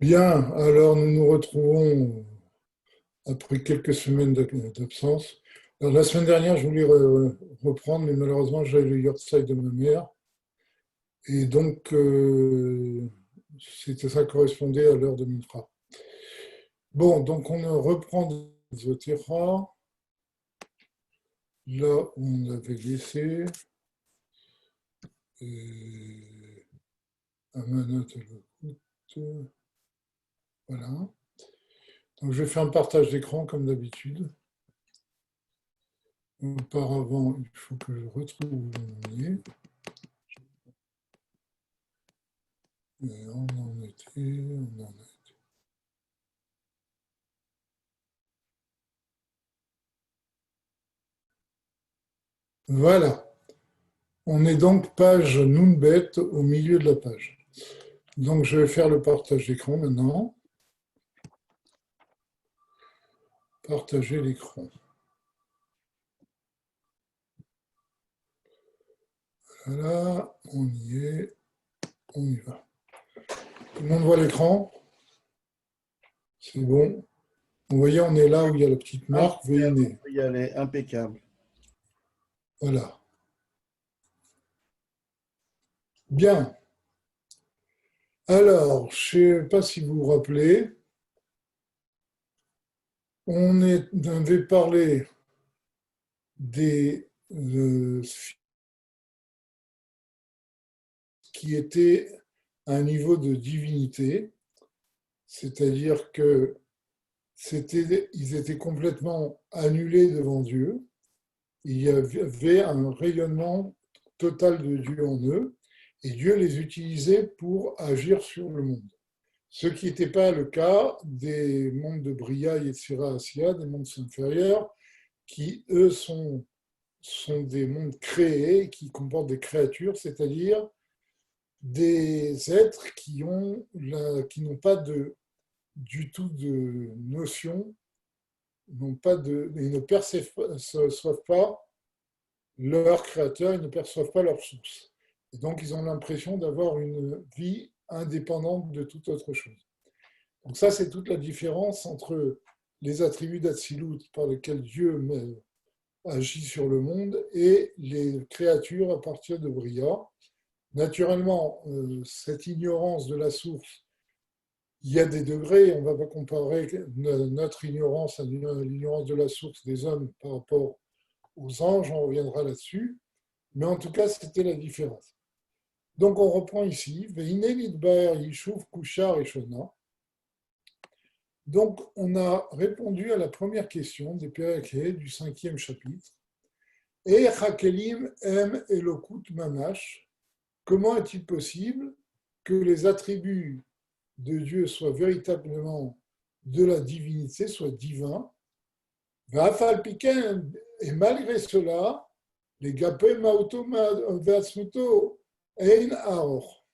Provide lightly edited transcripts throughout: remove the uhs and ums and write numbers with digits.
Bien, alors nous nous retrouvons après quelques semaines d'absence. Alors, la semaine dernière, je voulais reprendre, mais malheureusement, j'avais le yahrzeit de ma mère. Et donc, ça correspondait à l'heure de Mincha. Bon, donc on reprend Zotera, là où on avait laissé. Et Amanot et le voilà. Donc, je vais faire un partage d'écran comme d'habitude. Auparavant, il faut que je retrouve où on est. Et on en était. Voilà. On est donc page Nunbet au milieu de la page. Donc je vais faire le partage d'écran maintenant. Partager l'écran. Voilà, on y est, on y va. Tout le monde voit l'écran? C'est bon. Vous voyez, on est là où il y a la petite marque Impeccable, on VINE. peut y aller, impeccable. Voilà. Bien. Alors, je ne sais pas si vous vous rappelez, avait parlé des qui étaient à un niveau de divinité, c'est-à-dire que ils étaient complètement annulés devant Dieu. Il y avait un rayonnement total de Dieu en eux, et Dieu les utilisait pour agir sur le monde. Ce qui n'était pas le cas des mondes de Bria, Yetzira, Asiya, des mondes inférieurs, qui, eux, sont des mondes créés, qui comportent des créatures, c'est-à-dire des êtres qui n'ont pas du tout de notion, ils ne perçoivent pas leur créateur, ils ne perçoivent pas leur source. Et donc, ils ont l'impression d'avoir une vie indépendante de toute autre chose. Donc ça, c'est toute la différence entre les attributs d'Atsilut par lesquels Dieu agit sur le monde et les créatures à partir de Bria. Naturellement, cette ignorance de la source, il y a des degrés, on ne va pas comparer notre ignorance à l'ignorance de la source des hommes par rapport aux anges, on reviendra là-dessus, mais en tout cas, c'était la différence. Donc on reprend ici, donc on a répondu à la première question des Péraké du 5e chapitre. Et Hakelim em Elokut Mamash, comment est-il possible que les attributs de Dieu soient véritablement de la divinité, soient divins, et malgré cela, les Gapé Maoto Vatsmuto Ein Aor.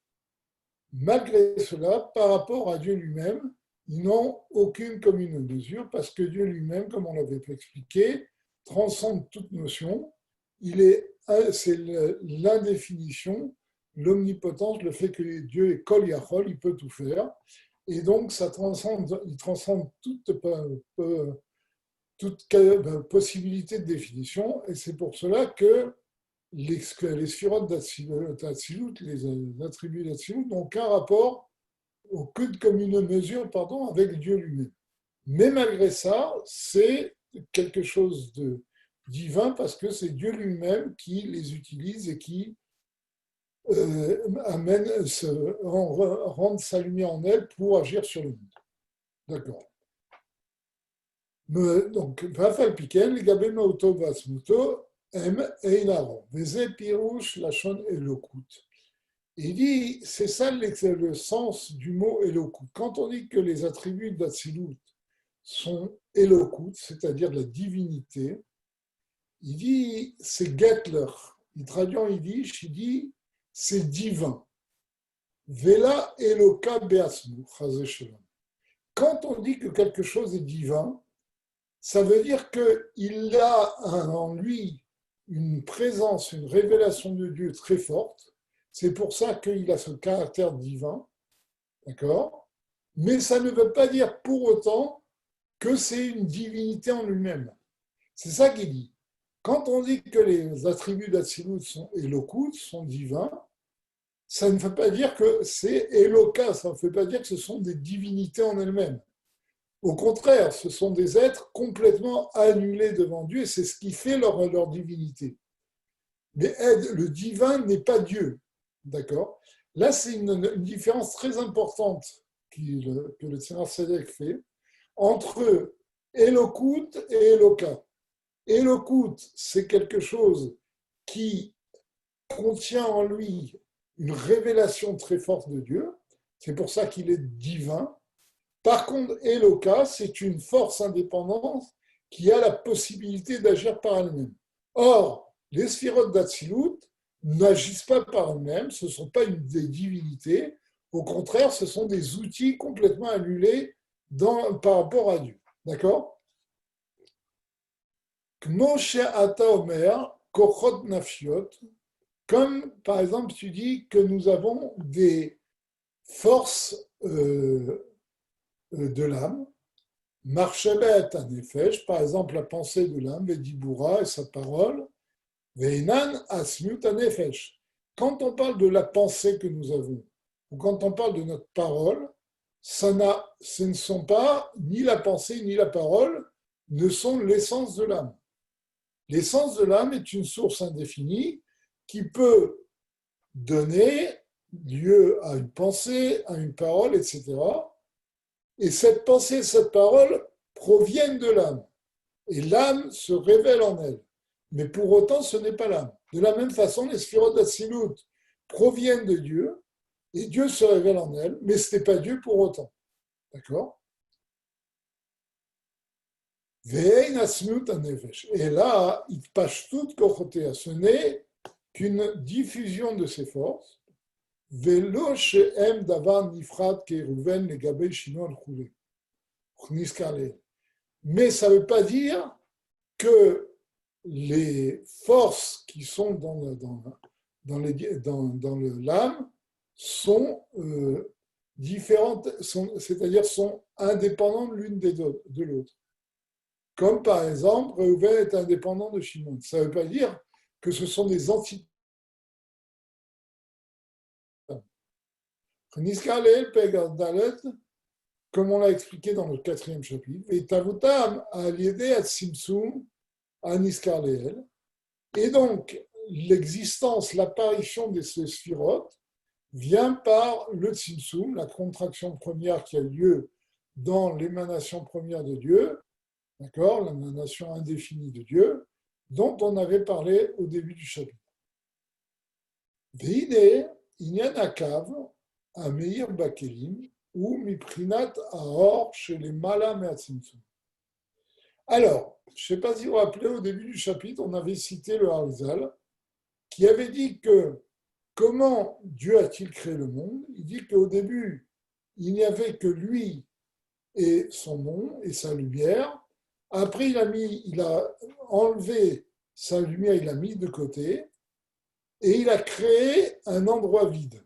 Malgré cela, par rapport à Dieu lui-même, ils n'ont aucune commune mesure parce que Dieu lui-même, comme on l'avait expliqué, transcende toute notion. C'est l'indéfinition, l'omnipotence, le fait que Dieu est Kol Yachol, il peut tout faire. Et donc, il transcende toute possibilité de définition. Et c'est pour cela que les sphirotes d'Atsilut, les attributs d'Atsilut, n'ont aucun rapport, aucune commune mesure, avec Dieu lui-même. Mais malgré ça, c'est quelque chose de divin parce que c'est Dieu lui-même qui les utilise et qui rend sa lumière en elle pour agir sur le monde. D'accord. Donc, Vafal Piken, les Gabé Maoto Vasmuto, M. Einaron, Veze Pirouche, Lachon Elokut. Il dit, c'est ça le sens du mot Elokut. Quand on dit que les attributs d'Atsilut sont Elokut, c'est-à-dire de la divinité, il dit, c'est Gettler. Il traduit en yiddish, il dit, c'est divin. Vela Eloka Beasmu, Chazé Shalom. Quand on dit que quelque chose est divin, ça veut dire qu'il a en lui une présence, une révélation de Dieu très forte. C'est pour ça qu'il a ce caractère divin, d'accord? mais ça ne veut pas dire pour autant que c'est une divinité en lui-même. C'est ça qu'il dit. Quand on dit que les attributs d'Atsilut sont Elokut, sont divins, ça ne veut pas dire que c'est Eloka, ça ne veut pas dire que ce sont des divinités en elles-mêmes. Au contraire, ce sont des êtres complètement annulés devant Dieu et c'est ce qui fait leur divinité. Mais le divin n'est pas Dieu. D'accord? Là, c'est une différence très importante que le Tzemar Tzedek fait entre Elokut et Eloka. Elokut, c'est quelque chose qui contient en lui une révélation très forte de Dieu. C'est pour ça qu'il est divin. Par contre, Eloka, c'est une force indépendante qui a la possibilité d'agir par elle-même. Or, les sphirotes d'Atsilut n'agissent pas par elles-mêmes, ce ne sont pas des divinités, au contraire, ce sont des outils complètement annulés par rapport à Dieu. D'accord? Comme par exemple tu dis que nous avons des forces de l'âme, Marchelet Anefesh, par exemple la pensée de l'âme, Vedibura et sa parole, Veinan Asmiut Anefesh. Quand on parle de la pensée que nous avons, ou quand on parle de notre parole, ce ne sont pas ni la pensée ni la parole, ne sont l'essence de l'âme. L'essence de l'âme est une source indéfinie qui peut donner lieu à une pensée, à une parole, etc. Et cette pensée, cette parole proviennent de l'âme. Et l'âme se révèle en elle. Mais pour autant, ce n'est pas l'âme. De la même façon, les sphirotes d'Atsilut proviennent de Dieu, et Dieu se révèle en elle, mais ce n'est pas Dieu pour autant. D'accord? Et là, ce n'est qu'une diffusion de ses forces. Mais ça ne veut pas dire que les forces qui sont dans l'âme sont différentes, c'est-à-dire sont indépendantes l'une de l'autre. Comme par exemple, Reuven est indépendant de Shimon. Ça ne veut pas dire que ce sont des entités. Comme on l'a expliqué dans le 4e chapitre, et Tavutam a lié à Tzimtzum à Niskarleel. Et donc, l'existence, l'apparition de ces sphirotes vient par le Tzimtzum, la contraction première qui a lieu dans l'émanation première de Dieu, d'accord, l'émanation indéfinie de Dieu, dont on avait parlé au début du chapitre. Veine, Inyan Akav, Ameir Bakelim, ou Miprinat Ahor chez les Malam et Atzimtzum. Alors, je ne sais pas si vous vous rappelez, au début du chapitre, on avait cité le Harizal, qui avait dit que comment Dieu a-t-il créé le monde? Il dit qu'au début, il n'y avait que lui et son nom et sa lumière. Après, il a enlevé sa lumière, il l'a mis de côté, et il a créé un endroit vide.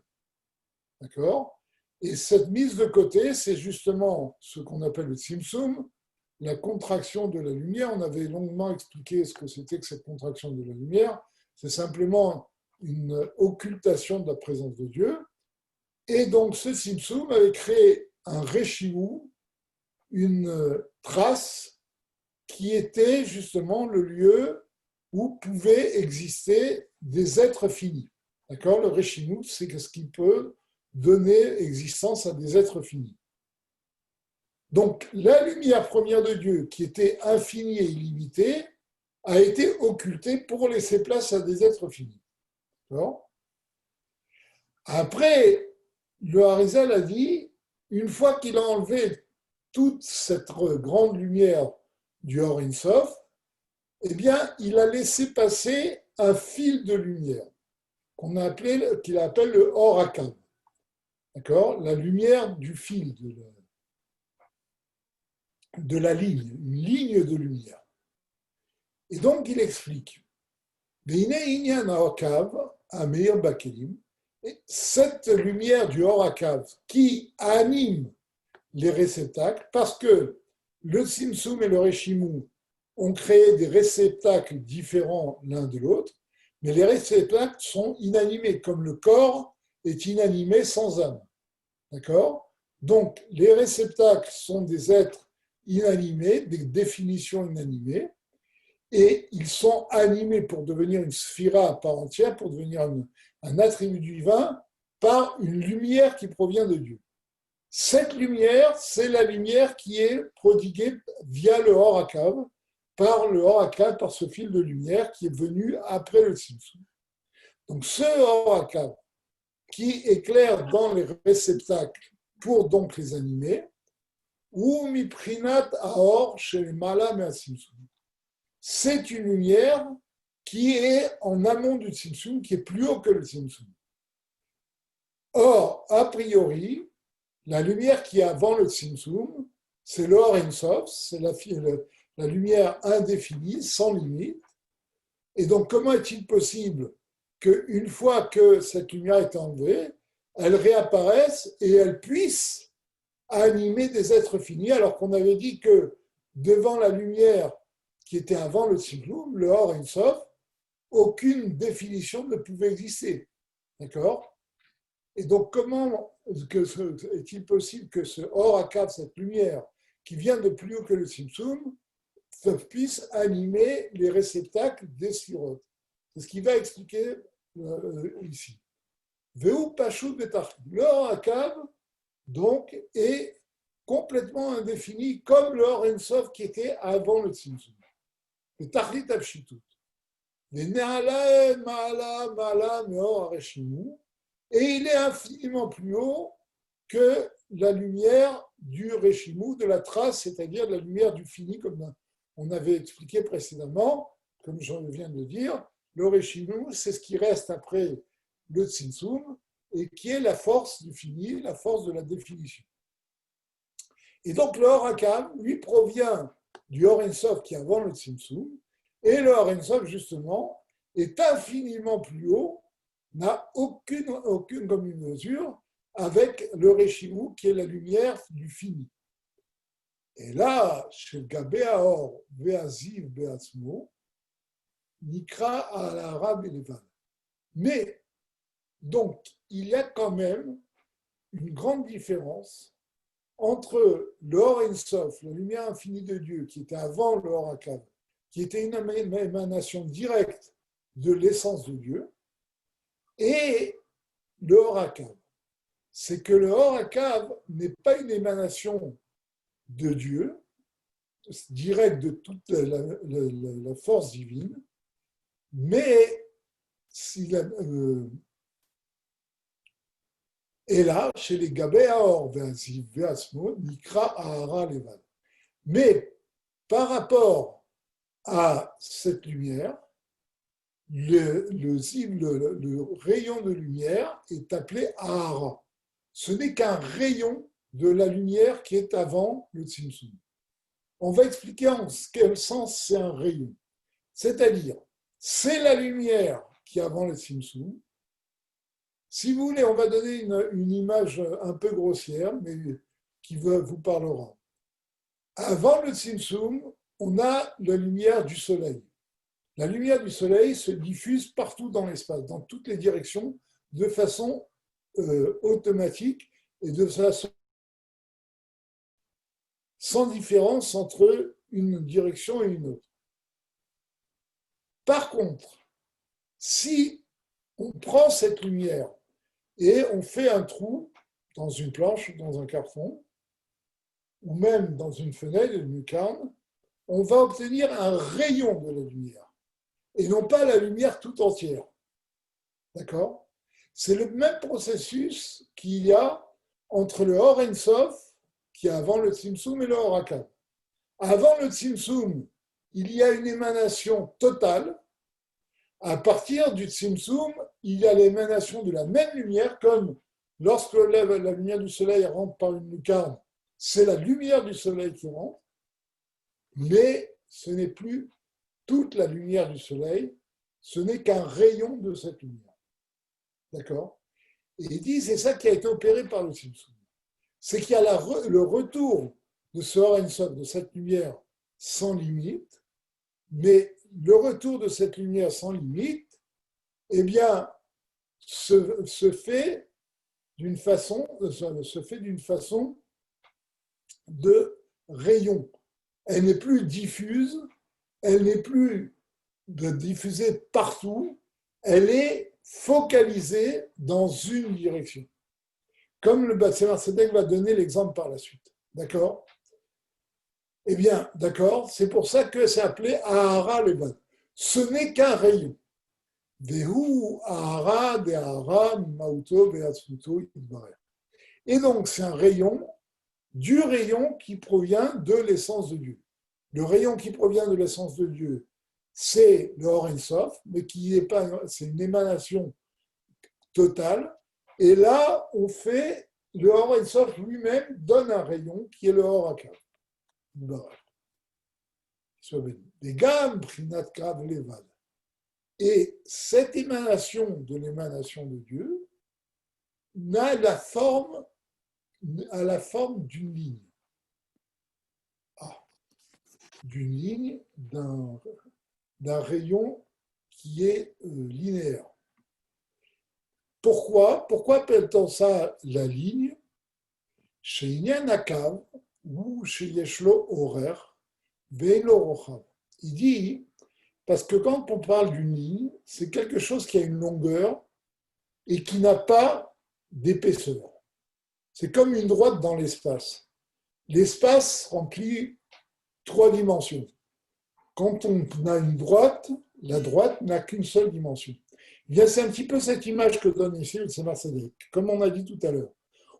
D'accord? Et cette mise de côté, c'est justement ce qu'on appelle le Tzimtzum, la contraction de la lumière. On avait longuement expliqué ce que c'était que cette contraction de la lumière. C'est simplement une occultation de la présence de Dieu. Et donc, ce Tzimtzum avait créé un Reshimou, une trace qui était justement le lieu où pouvaient exister des êtres finis. D'accord? Le Reshimou, c'est ce qui peut donner existence à des êtres finis. Donc, la lumière première de Dieu, qui était infinie et illimitée, a été occultée pour laisser place à des êtres finis. D'accord? Après, le Harizal a dit, une fois qu'il a enlevé toute cette grande lumière du Or Insof, eh bien, il a laissé passer un fil de lumière qu'il appelle le Or Akav. D'accord? La lumière du fil, de la ligne, une ligne de lumière. Et donc, il explique, cette lumière du Or Akav qui anime les réceptacles, parce que le Tzimtzum et le Réchimou ont créé des réceptacles différents l'un de l'autre, mais les réceptacles sont inanimés, comme le corps est inanimé sans âme. D'accord? Donc, les réceptacles sont des êtres inanimés, des définitions inanimées, et ils sont animés pour devenir une sphira à part entière, pour devenir un attribut divin, par une lumière qui provient de Dieu. Cette lumière, c'est la lumière qui est prodiguée via le Or HaKav, par le Or HaKav, par ce fil de lumière qui est venu après le Tzimtzum. Donc ce Or HaKav, qui éclaire dans les réceptacles pour donc les animer, ou miprinat aor chez les malam et Tzimtzum. C'est une lumière qui est en amont du Tzimtzum, qui est plus haut que le Tzimtzum. Or, a priori, la lumière qui est avant le Tzimtzum, c'est le Or Ein Sof, c'est la lumière indéfinie, sans limite. Et donc, comment est-il possible qu'une fois que cette lumière est enlevée, elle réapparaisse et elle puisse animer des êtres finis, alors qu'on avait dit que devant la lumière qui était avant le Tzimtzum, le Or Ein Sof, aucune définition ne pouvait exister. D'accord? Et donc, comment est-il possible que ce Or HaKav, cette lumière qui vient de plus haut que le Tzimtzum, puisse animer les réceptacles des sphirotes? C'est ce qu'il va expliquer ici. Veu Pashut Betach. Le Or HaKav, donc, est complètement indéfini, comme le Or Ein Sof qui était avant le Tzimtzum. Le Tachlit Apshitut. Les Ne'ala, Ma'ala, Ma'ala, Meor Areshimu. Et il est infiniment plus haut que la lumière du Réchimou, de la trace, c'est-à-dire la lumière du fini, comme on avait expliqué précédemment, comme je viens de le dire. Le Réchimou, c'est ce qui reste après le Tzimtzum et qui est la force du fini, la force de la définition. Et donc le Or HaKav, lui, provient du Or Ein Sof qui est avant le Tzimtzum, et le Or Ein Sof, justement, est infiniment plus haut, n'a aucune commune mesure avec le Réchimou qui est la lumière du fini. Et là, chez Gabé Aor, Ve'aziv Be'atzmo, Nikra al-Arab et Levan. Mais, donc, il y a quand même une grande différence entre le Or Ein Sof, la lumière infinie de Dieu, qui était avant le Or HaKav, qui était une émanation directe de l'essence de Dieu, et le Or HaKav. C'est que le Or HaKav n'est pas une émanation de Dieu, directe de toute la force divine, mais et là, chez les Gabé Aor, Ve'asmo, Nikra Ahara Levan. Mais par rapport à cette lumière, le rayon de lumière est appelé Ahara. Ce n'est qu'un rayon de la lumière qui est avant le Tzimtzum. On va expliquer en quel sens c'est un rayon. C'est-à-dire, c'est la lumière qui est avant le Tzimtzum. Si vous voulez, on va donner une image un peu grossière, mais qui vous parlera. Avant le Tzimtzum, on a la lumière du soleil. La lumière du soleil se diffuse partout dans l'espace, dans toutes les directions, de façon automatique et de façon sans différence entre une direction et une autre. Par contre, si on prend cette lumière et on fait un trou dans une planche ou dans un carton, ou même dans une fenêtre, une lucarne, on va obtenir un rayon de la lumière, et non pas la lumière tout entière. D'accord? C'est le même processus qu'il y a entre le Or Ein Sof, qui est avant le Tzimtzum, et le Or HaKav. Avant le Tzimtzum, il y a une émanation totale. À partir du Tzimtzum, il y a l'émanation de la même lumière, comme lorsque la lumière du soleil rentre par une lucarne, c'est la lumière du soleil qui rentre, mais ce n'est plus toute la lumière du soleil, ce n'est qu'un rayon de cette lumière. D'accord? Et il dit, c'est ça qui a été opéré par le Tzimtzum. c'est qu'il y a le retour de ce Or Ein Sof, de cette lumière sans limite, mais le retour de cette lumière sans limite, eh bien, se fait d'une façon de rayon. Elle n'est plus diffuse, elle n'est plus diffusée partout, elle est focalisée dans une direction. Comme le Tzemar Tzedek va donner l'exemple par la suite. D'accord? Eh bien, d'accord, c'est pour ça que c'est appelé Ahara Levad. Ce n'est qu'un rayon. Vehu Ahara de Ahara Mauto Beatzmuto Idbarer. Et donc, c'est un rayon, du rayon qui provient de l'essence de Dieu. Le rayon qui provient de l'essence de Dieu, c'est le Or Ein Sof, mais qui n'est pas, c'est une émanation totale. Et là, on fait, le Or Ein Sof lui-même donne un rayon qui est le Or HaKav. Les gammes Prinat Kav Levad. Et cette émanation de l'émanation de Dieu a la forme d'une ligne. D'une ligne, d'un rayon qui est linéaire. Pourquoi appelle-t-on ça la ligne? Chez Inyan Akav ou chez Yeshlo Horer, Ve'lo Rochav. Il dit, parce que quand on parle d'une ligne, c'est quelque chose qui a une longueur et qui n'a pas d'épaisseur. C'est comme une droite dans l'espace. L'espace remplit 3 dimensions. Quand on a une droite, la droite n'a qu'une seule dimension. Bien, c'est un petit peu cette image que donne ici le Tzemar Tzedek. Comme on a dit tout à l'heure,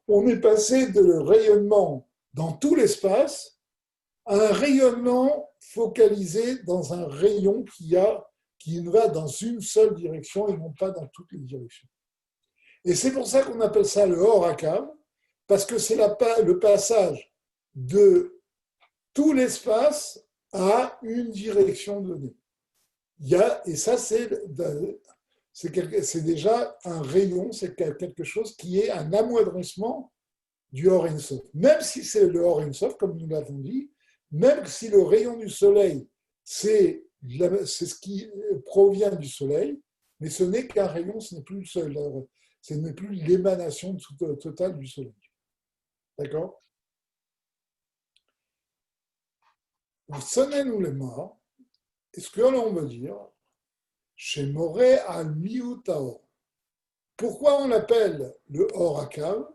on est passé de rayonnement dans tout l'espace à un rayonnement focalisé dans un rayon qui va dans une seule direction et non pas dans toutes les directions. Et c'est pour ça qu'on appelle ça le Or HaKav, parce que c'est le passage de tout l'espace à une direction donnée. Et ça, c'est déjà un rayon, c'est quelque chose qui est un amoindrissement du Or Ein Sof. Même si c'est le Or Ein Sof, comme nous l'avons dit, même si le rayon du soleil, c'est ce qui provient du soleil, mais ce n'est qu'un rayon, ce n'est plus le soleil, ce n'est plus l'émanation totale du soleil. D'accord? Sonnez-nous les morts. Est-ce que l'on veut dire chez Moré al Miutaor? Pourquoi on l'appelle le Or HaKav,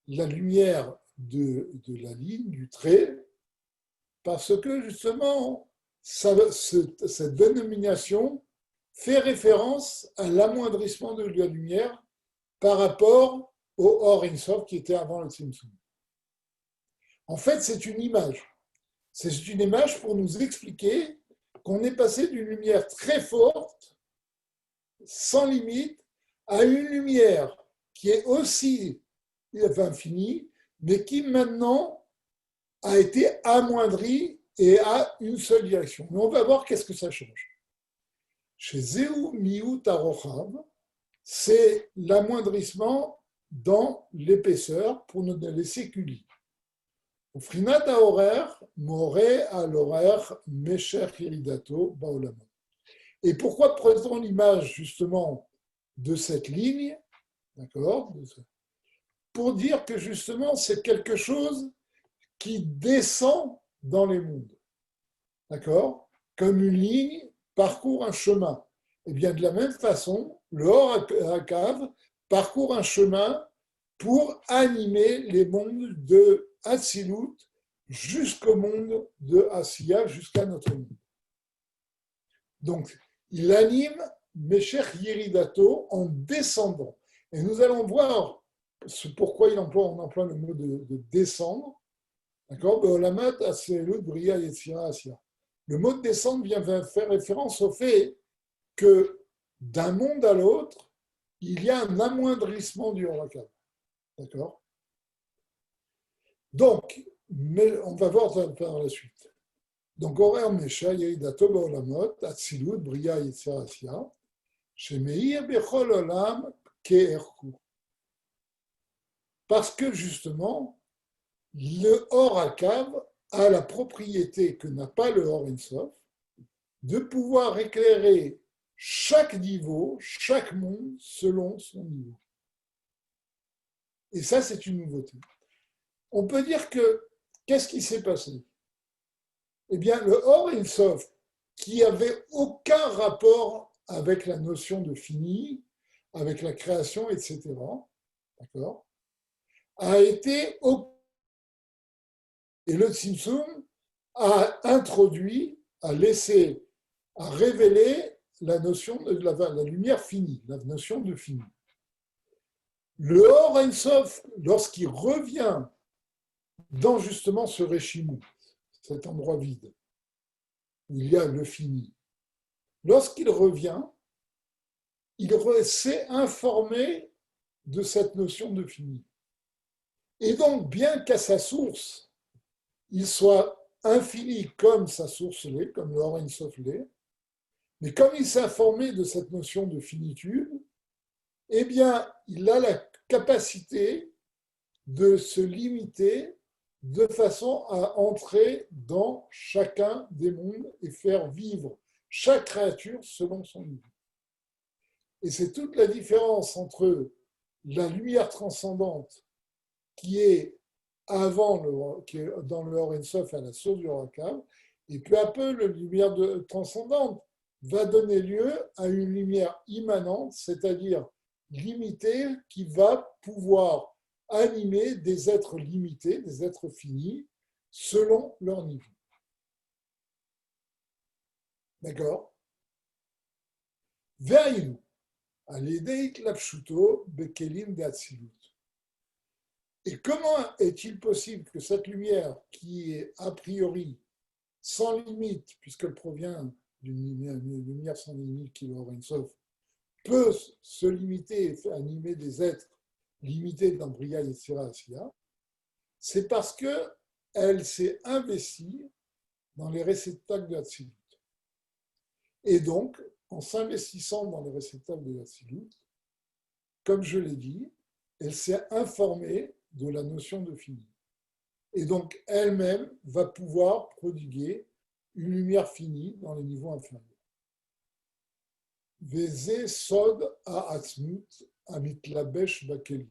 la lumière de la ligne, du trait? Parce que justement, cette dénomination fait référence à l'amoindrissement de la lumière par rapport au Or Ein Sof qui était avant le Tzimtzum. En fait, c'est une image. C'est une image pour nous expliquer qu'on est passé d'une lumière très forte, sans limite, à une lumière qui est aussi infinie, mais qui maintenant a été amoindrie et a une seule direction. Mais on va voir qu'est-ce que ça change. Chez Zéou Miut Arochav, c'est l'amoindrissement dans l'épaisseur pour ne laisser qu'une ligne. Ufrinat haorer, moré à l'horaire, mesher iridato, baolamot. Et pourquoi prenons l'image justement de cette ligne, d'accord, pour dire que justement c'est quelque chose qui descend dans les mondes, d'accord, comme une ligne parcourt un chemin. Et bien de la même façon, le Or HaKav parcourt un chemin pour animer les mondes de Hatzilut jusqu'au monde de Asiya, jusqu'à notre monde. Donc, il anime Mesher Yeridato en descendant. Et nous allons voir pourquoi on emploie le mot de descendre. D'accord? Le mot de descendre vient faire référence au fait que d'un monde à l'autre, il y a un amoindrissement du Or HaKav. D'accord? Donc, on va voir par la suite. Donc, Orer Mesha, Yeridato Baolamot, Atzilut, Bria, Yetzira, Asiya, Shemeir Bechol Olam, Ke'erku. Parce que justement, Le Or Akav a la propriété que n'a pas le Or Ensof de pouvoir éclairer chaque niveau, chaque monde selon son niveau. Et ça, c'est une nouveauté. On peut dire que, qu'est-ce qui s'est passé? Eh bien, le Or Ensof, qui avait aucun rapport avec la notion de fini, avec la création, etc., d'accord, a été. Et le Tzimtzum a introduit, a laissé, a révélé la notion de la lumière finie, la notion de fini. Le Or Ensof, lorsqu'il revient dans justement ce Réchimou, cet endroit vide, où il y a le fini, lorsqu'il revient, il s'est informé de cette notion de fini. Et donc, bien qu'à sa source, il soit infini comme sa source l'est, comme le Or Ensof l'est, mais comme il s'est informé de cette notion de finitude, eh bien, il a la capacité de se limiter de façon à entrer dans chacun des mondes et faire vivre chaque créature selon son niveau. Et c'est toute la différence entre la lumière transcendante qui est qui est dans le Or Ensof à la source du Or Akav, et peu à peu, la lumière transcendante va donner lieu à une lumière immanente, c'est-à-dire limitée, qui va pouvoir animer des êtres limités, des êtres finis, selon leur niveau. D'accord? Ve'ayinu, al-yedei klapshuto bekelim d'Atsilut. Et comment est-il possible que cette lumière, qui est a priori sans limite, puisqu'elle provient d'une lumière sans limite qui est l'Or Ensof, peut se limiter et animer des êtres limités dans Bria Yetzira Asiya, c'est parce qu'elle s'est investie dans les réceptacles de Hatzilut. Et donc, en s'investissant dans les réceptacles de Hatzilut, comme je l'ai dit, elle s'est informée de la notion de fini. Et donc, elle-même va pouvoir prodiguer une lumière finie dans les niveaux inférieurs. Veze sod ha'atzmut amitlabesh bakelim.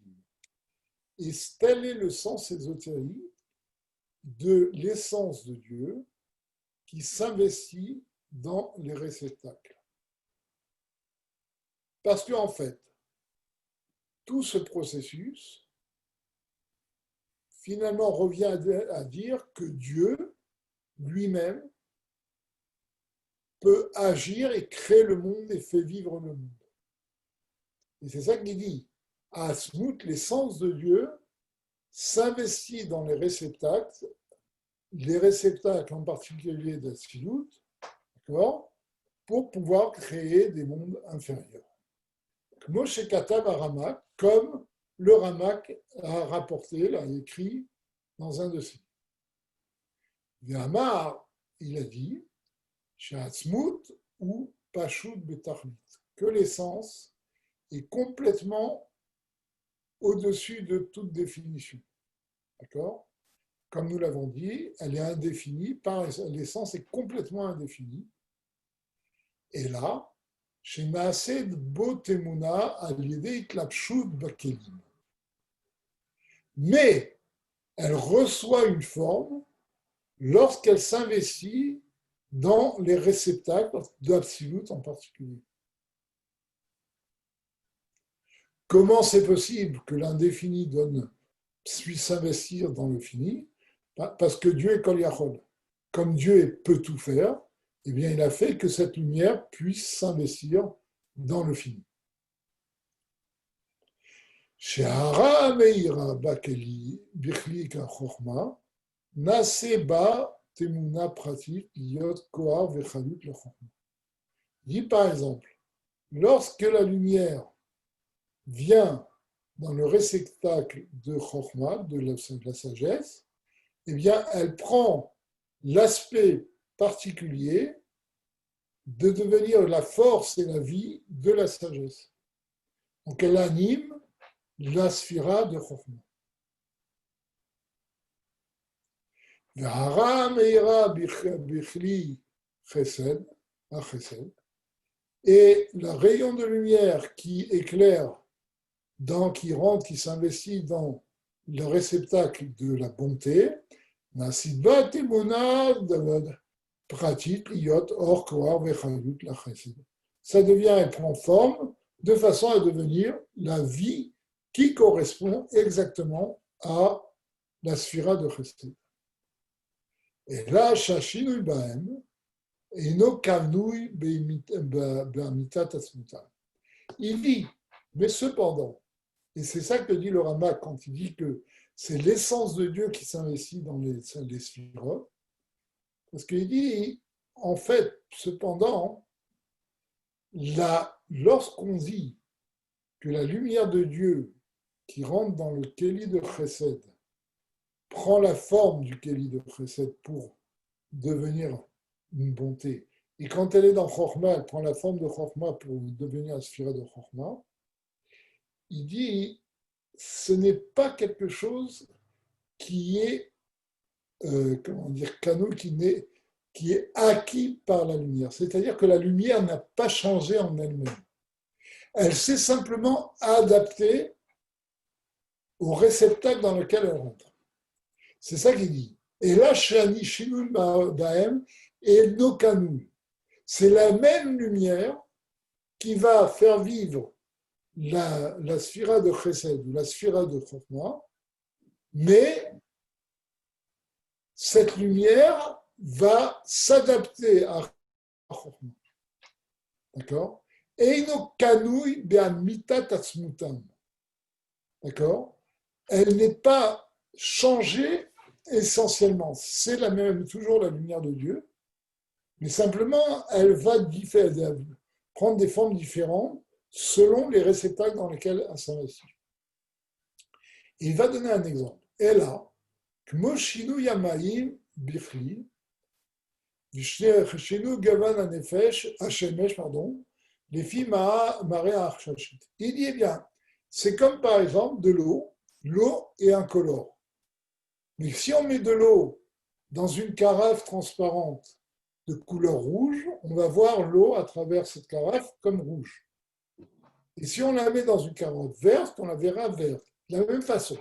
Et tel est le sens ésotérique de l'essence de Dieu qui s'investit dans les réceptacles. Parce qu'en fait, tout ce processus, finalement, revient à dire que Dieu, lui-même, peut agir et créer le monde et fait vivre le monde. Et c'est ça qu'il dit. À Asmout, l'essence de Dieu s'investit dans les réceptacles en particulier d'Atsilut, d'accord, pour pouvoir créer des mondes inférieurs. Moshe Katab à Ramak, comme le Ramak a rapporté, l'a écrit dans un de ses. Véhamar, il a dit, Shahatzmut ou Pashut Betarmit, que l'essence est complètement au-dessus de toute définition. D'accord? Comme nous l'avons dit, elle est indéfinie, l'essence est complètement indéfinie. Et là, chez Maased Botemuna al-Yedei Itlapshut Bakelim. Mais elle reçoit une forme lorsqu'elle s'investit dans les réceptacles d'Absilut en particulier. Comment c'est possible que l'indéfini puisse s'investir dans le fini? Parce que Dieu est Kol Yachol. Comme Dieu peut tout faire, eh bien, il a fait que cette lumière puisse s'investir dans le fini. Shehara Meira Bakeli Bichli Chorma Naseba Temuna Pratik Yot Kohar Vechalut le Chorma. Dit par exemple, lorsque la lumière vient dans le réceptacle de Chorma, de la sagesse, eh bien, elle prend l'aspect particulier de devenir la force et la vie de la sagesse. Donc, elle anime la sphira de Chorma. V'hara meira bichli chesed, chesed. Et le rayon de lumière qui éclaire, qui rentre, qui s'investit dans le réceptacle de la bonté, Nasibat emuna pratit liot or koar vechayut la chesed. Ça devient, elle prend forme de façon à devenir la vie qui correspond exactement à la sphira de chesed. Et là, shashinui bahem, eno kavnui be'amitat asmuta. Il dit, mais cependant, et c'est ça que dit le Ramak quand il dit que c'est l'essence de Dieu qui s'investit dans les sphirotes, parce qu'il dit, en fait, cependant, lorsqu'on dit que la lumière de Dieu qui rentre dans le Kéli de Chesed prend la forme du Kéli de Chesed pour devenir une bonté, et quand elle est dans Chokhmah, elle prend la forme de Chokhmah pour devenir la sphira de Chokhmah, il dit, ce n'est pas quelque chose qui est, canot, qui est acquis par la lumière. C'est-à-dire que la lumière n'a pas changé en elle-même. Elle s'est simplement adaptée au réceptacle dans lequel elle rentre. C'est ça qu'il dit. Et là, Shani Shinul Bahem et Nokanu. C'est la même lumière qui va faire vivre la sphira de Chesed ou la sphira de Chokhmah, mais cette lumière va s'adapter à Chokhmah. D'accord? Eino kanui be'amitat atzmutam. D'accord? Elle n'est pas changée essentiellement. C'est la même, toujours la lumière de Dieu, mais simplement, elle va prendre des formes différentes selon les réceptacles dans lesquels elle s'investit. Il va donner un exemple. Et là, Kmoshinu Yamaim Bichli, Vishnu Gavan Anefesh, Hashemesh, pardon, les filles Maré Archachit. Il dit, eh bien, c'est comme par exemple de l'eau est incolore. Mais si on met de l'eau dans une carafe transparente de couleur rouge, on va voir l'eau à travers cette carafe comme rouge. Et si on la met dans une carafe verte, on la verra verte. De la même façon,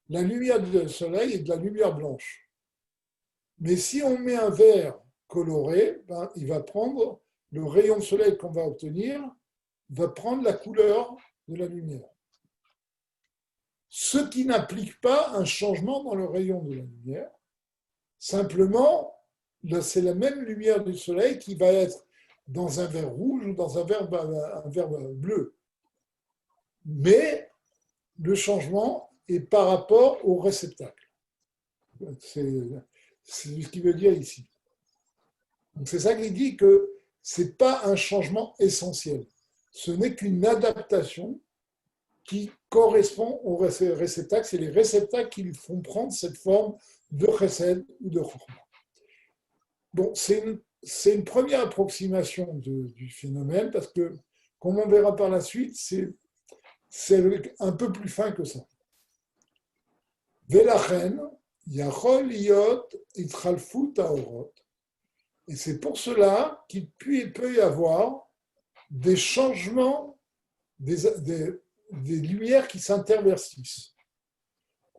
la lumière du soleil est de la lumière blanche. Mais si on met un vert coloré, il va prendre le rayon de soleil qu'on va obtenir, va prendre la couleur de la lumière. Ce qui n'implique pas un changement dans le rayon de la lumière. Simplement, c'est la même lumière du soleil qui va être dans un verre rouge ou dans un verre bleu. Mais le changement est par rapport au réceptacle. C'est ce qu'il veut dire ici. Donc c'est ça qu'il dit que ce n'est pas un changement essentiel. Ce n'est qu'une adaptation qui correspond aux réceptacles. C'est les réceptacles qui lui font prendre cette forme de chesed ou de chokhmah. Bon, c'est une première approximation du phénomène parce que, comme on verra par la suite, c'est un peu plus fin que ça. Velachen, yachol liot itralfut haorot. Et c'est pour cela qu'il peut y avoir des changements, des lumières qui s'intervertissent.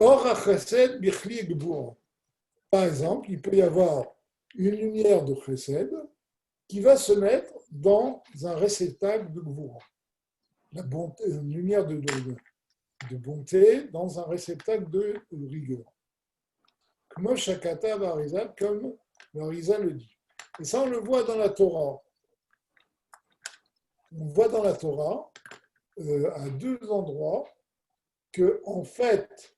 Or, à chesed, bichli et gebour. Par exemple, il peut y avoir une lumière de chesed qui va se mettre dans un réceptacle de gebour. Une lumière de bonté dans un réceptacle de rigueur. Comme Shakata Barizal, comme Barizal le dit. Et ça, on le voit dans la Torah. On voit dans la Torah, à deux endroits, que en fait,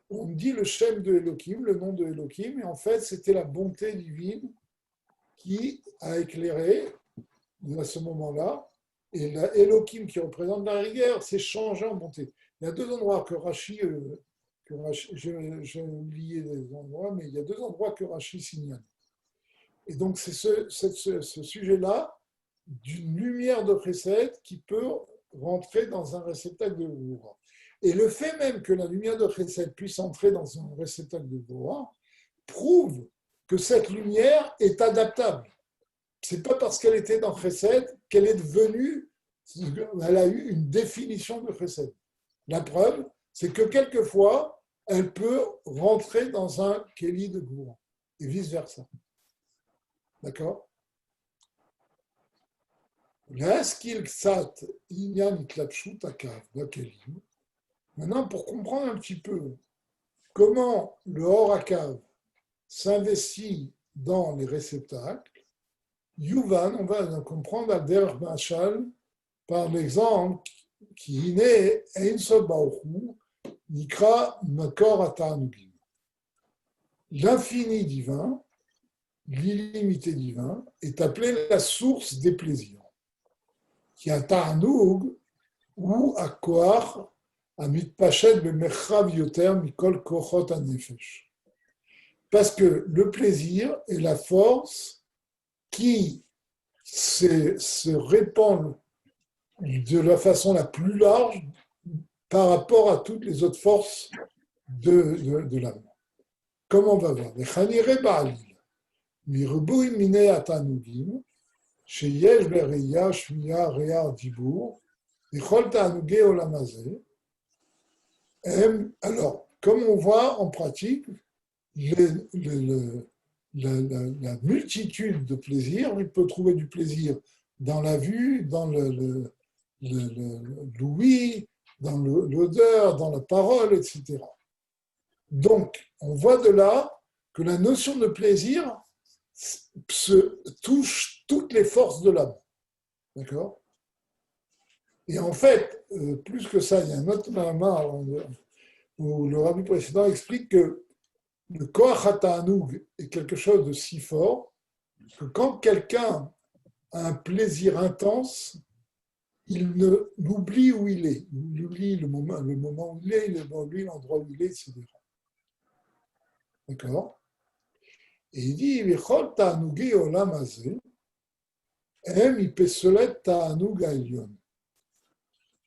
on dit le Shem de Elohim, le nom de Elohim, et en fait, c'était la bonté divine qui a éclairé à ce moment-là, et la Elohim qui représente la rigueur s'est changé en bonté. Il y a deux endroits que Rashi j'ai oublié les endroits, mais il y a deux endroits que Rashi signale. Et donc, c'est ce sujet-là d'une lumière de Chesed qui peut rentrer dans un réceptacle de Gvura. Et le fait même que la lumière de Chesed puisse entrer dans un réceptacle de Gvura prouve que cette lumière est adaptable. Ce n'est pas parce qu'elle était dans Chesed qu'elle est devenue, elle a eu une définition de Chesed. La preuve, c'est que quelquefois, elle peut rentrer dans un Kéli de Goura, et vice-versa. D'accord? Maintenant, pour comprendre un petit peu comment le Horakav s'investit dans les réceptacles, Yuvan, on va comprendre à Der Machal par l'exemple qui est Ein Sof Baruch Nikra Makor Ata'anugim. L'infini divin, l'illimité divin, est appelé la source des plaisirs. Qui a ta'anoug ou à koach amitpachet bemerchav yoter mikol kochot hanefesh. Parce que le plaisir est la force qui se répand de la façon la plus large par rapport à toutes les autres forces de l'âme. Comme on va voir. Lechanire ba'alil, mirubui mine atanugim, sheyesh bereya shmiya rea dibour, lichol ta'anugei olam hazeh. Alors, comme on voit en pratique, la multitude de plaisirs, il peut trouver du plaisir dans la vue, dans l'ouïe, dans l'odeur, dans la parole, etc. Donc, on voit de là que la notion de plaisir se touche toutes les forces de l'âme. D'accord? Et en fait, plus que ça, il y a un autre mamar où le rabbi précédent explique que le koach hata'anoug est quelque chose de si fort que quand quelqu'un a un plaisir intense, il oublie où il est. Il oublie le moment où il est, il oublie l'endroit où il est, etc. D'accord? Et il dit, Vichol ta'anougi olam hazeh, hem ipesolet ta'anoug ha'elyon,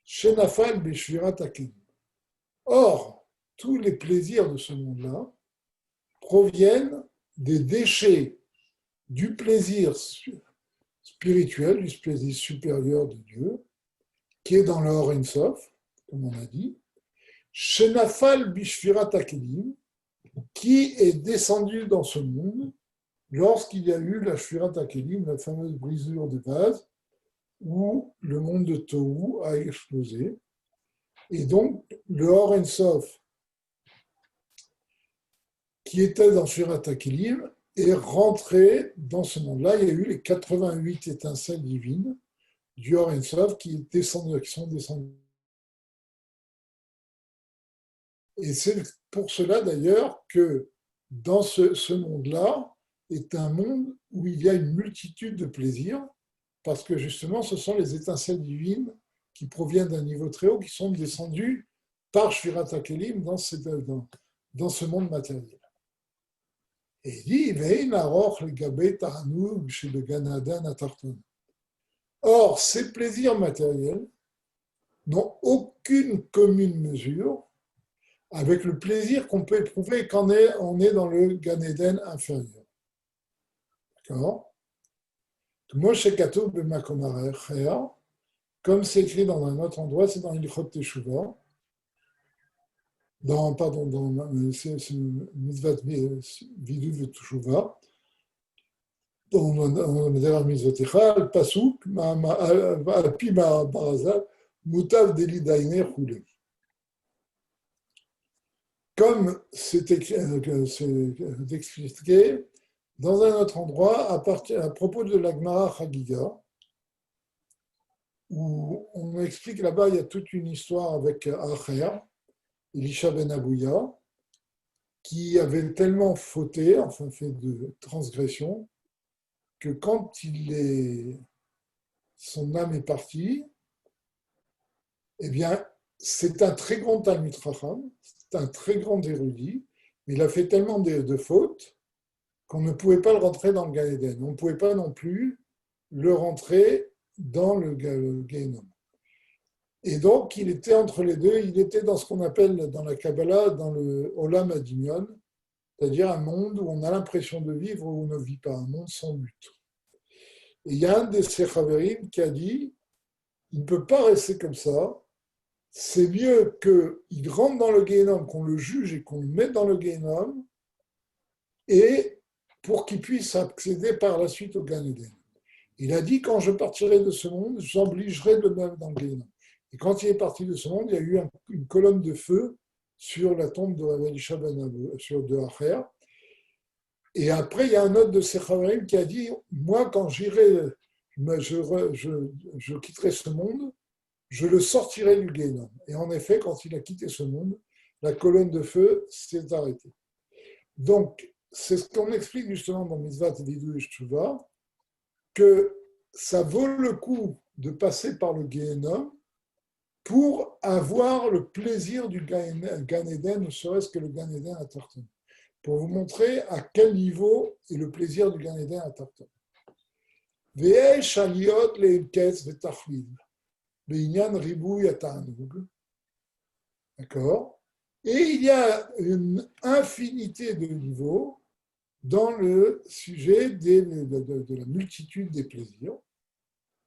shenafal beshvirat hakelim. Or, tous les plaisirs de ce monde-là proviennent des déchets du plaisir spirituel, du plaisir supérieur de Dieu, qui est dans le Or Ein Sof, comme on a dit, Shenafal Bishfirat Akelim, qui est descendu dans ce monde lorsqu'il y a eu la Shfirat Akelim, la fameuse brisure des vases, où le monde de Tohu a explosé. Et donc, le Or Ein Sof, qui était dans Shfirat Akelim, est rentré dans ce monde-là. Il y a eu les 88 étincelles divines du Or Ein Sof qui sont descendues. Et c'est pour cela d'ailleurs que dans ce monde-là est un monde où il y a une multitude de plaisirs, parce que justement ce sont les étincelles divines qui proviennent d'un niveau très haut, qui sont descendues par Shfirat HaKelim dans ce monde matériel. Et il dit, or, ces plaisirs matériels n'ont aucune commune mesure avec le plaisir qu'on peut éprouver quand on est dans le Gan Eden inférieur. D'accord? Comme c'est écrit dans un autre endroit, c'est dans Ilchot Teshuvah, dans Mitzvat Viduv Teshuvah, dans le Mitzvotecha, le Pasuk, Alpi Barazal, Mutav Deli Dainer Roulé. Comme c'est expliqué dans un autre endroit, à propos de la Gemara Chagiga, où on explique là-bas, il y a toute une histoire avec Acher, Elisha ben Abouya, qui avait tellement fauté, enfin fait de transgression, que quand son âme est partie, eh bien, c'est un très grand Talmid Chacham, c'est un très grand érudit, mais il a fait tellement de fautes qu'on ne pouvait pas le rentrer dans le Gan Eden. On ne pouvait pas non plus le rentrer dans le Gehenom. Et donc, il était entre les deux, il était dans ce qu'on appelle dans la Kabbalah, dans le Olam Adimion, c'est-à-dire un monde où on a l'impression de vivre ou on ne vit pas, un monde sans but. Et il y a un de ces Chaverim qui a dit, il ne peut pas rester comme ça, c'est mieux qu'il rentre dans le Guéhénom, qu'on le juge et qu'on le mette dans le Guéhénom, et pour qu'il puisse accéder par la suite au Gan Eden. Il a dit, quand je partirai de ce monde, j'obligerai de le mettre dans le Guéhénom. Et quand il est parti de ce monde, il y a eu une colonne de feu sur la tombe de Rav Elisha ben Abou, sur de Acher. Et après, il y a un autre de ses Chaverim qui a dit, moi, quand j'irai, je quitterai ce monde, je le sortirai du Guéhénom. Et en effet, quand il a quitté ce monde, la colonne de feu s'est arrêtée. Donc, c'est ce qu'on explique justement dans Mitzvat Vidou et Shtuva, que ça vaut le coup de passer par le Guéhénom pour avoir le plaisir du Gan Eden, ne serait-ce que le Gan Eden à Tarton. Pour vous montrer à quel niveau est le plaisir du Gan Eden à Tarton. Ve'esh aliyot le'imketz ve'tachlid. Be'inyan ribouy ata'anug. D'accord? Et il y a une infinité de niveaux dans le sujet de la multitude des plaisirs.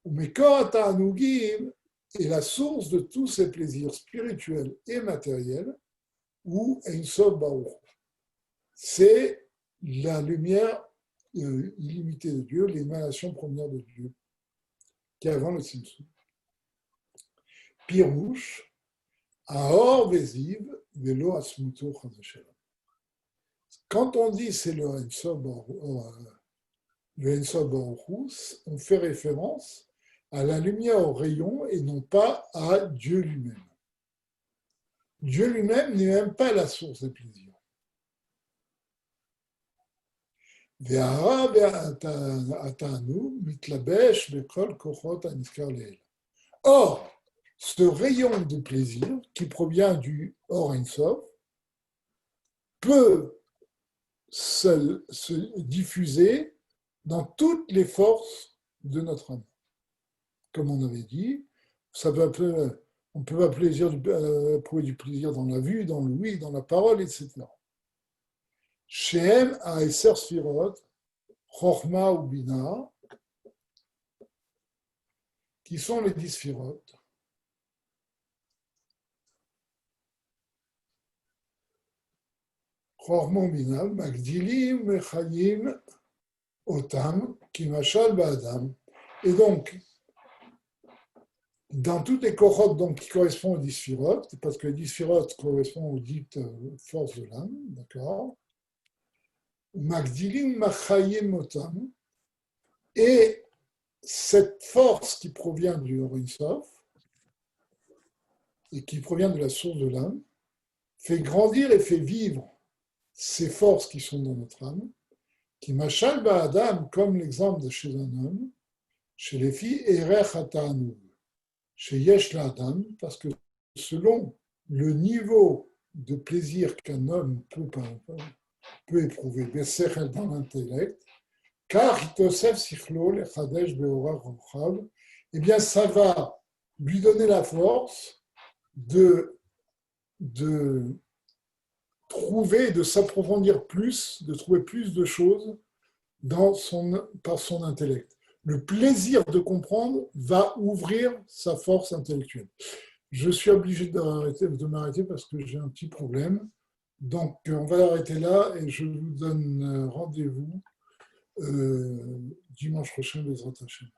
Mekor ata'anugim est la source de tous ces plaisirs spirituels et matériels, ou Ein Sof Baruch. C'est la lumière illimitée de Dieu, l'émanation première de Dieu, qui est avant le Tzimtzum. Pirouche, Ahor Veziv, Velo Asmuto Chazashem. Quand on dit c'est le Ein Sof Baruch, on fait référence à la lumière au rayon et non pas à Dieu lui-même. Dieu lui-même n'est même pas la source des plaisirs. Or, ce rayon de plaisir qui provient du Or Ein Sof peut se diffuser dans toutes les forces de notre âme. Comme on avait dit, on peut éprouver du plaisir dans la vue, dans l'ouïe, dans la parole, etc. Shem Aeser Sfirot, Chochma ou Bina, qui sont les 10 Sfirot. Chochma ou Bina, Magdilim, Mechayim, Otam, Kimachal Ba'adam. Et donc, dans toutes les cohortes donc, qui correspondent aux 10 Sfirot, parce que les 10 Sfirot correspondent aux 10 forces de l'âme, d'accord? Magdilim Machayim Otam, et cette force qui provient du Or Ein Sof et qui provient de la source de l'âme fait grandir et fait vivre ces forces qui sont dans notre âme, qui machal ba'adam, comme l'exemple de chez un homme, chez les filles, erech hata'anug, chez yesh la'adam, parce que selon le niveau de plaisir qu'un homme peut éprouver, dans l'intellect, car Hitosef Sichlo, le Chadesh Beorar Rochav, eh bien, ça va lui donner la force de trouver, de s'approfondir plus, de trouver plus de choses par son intellect. Le plaisir de comprendre va ouvrir sa force intellectuelle. Je suis obligé de m'arrêter parce que j'ai un petit problème. Donc, on va l'arrêter là et je vous donne rendez-vous dimanche prochain, Bezrat Hashem.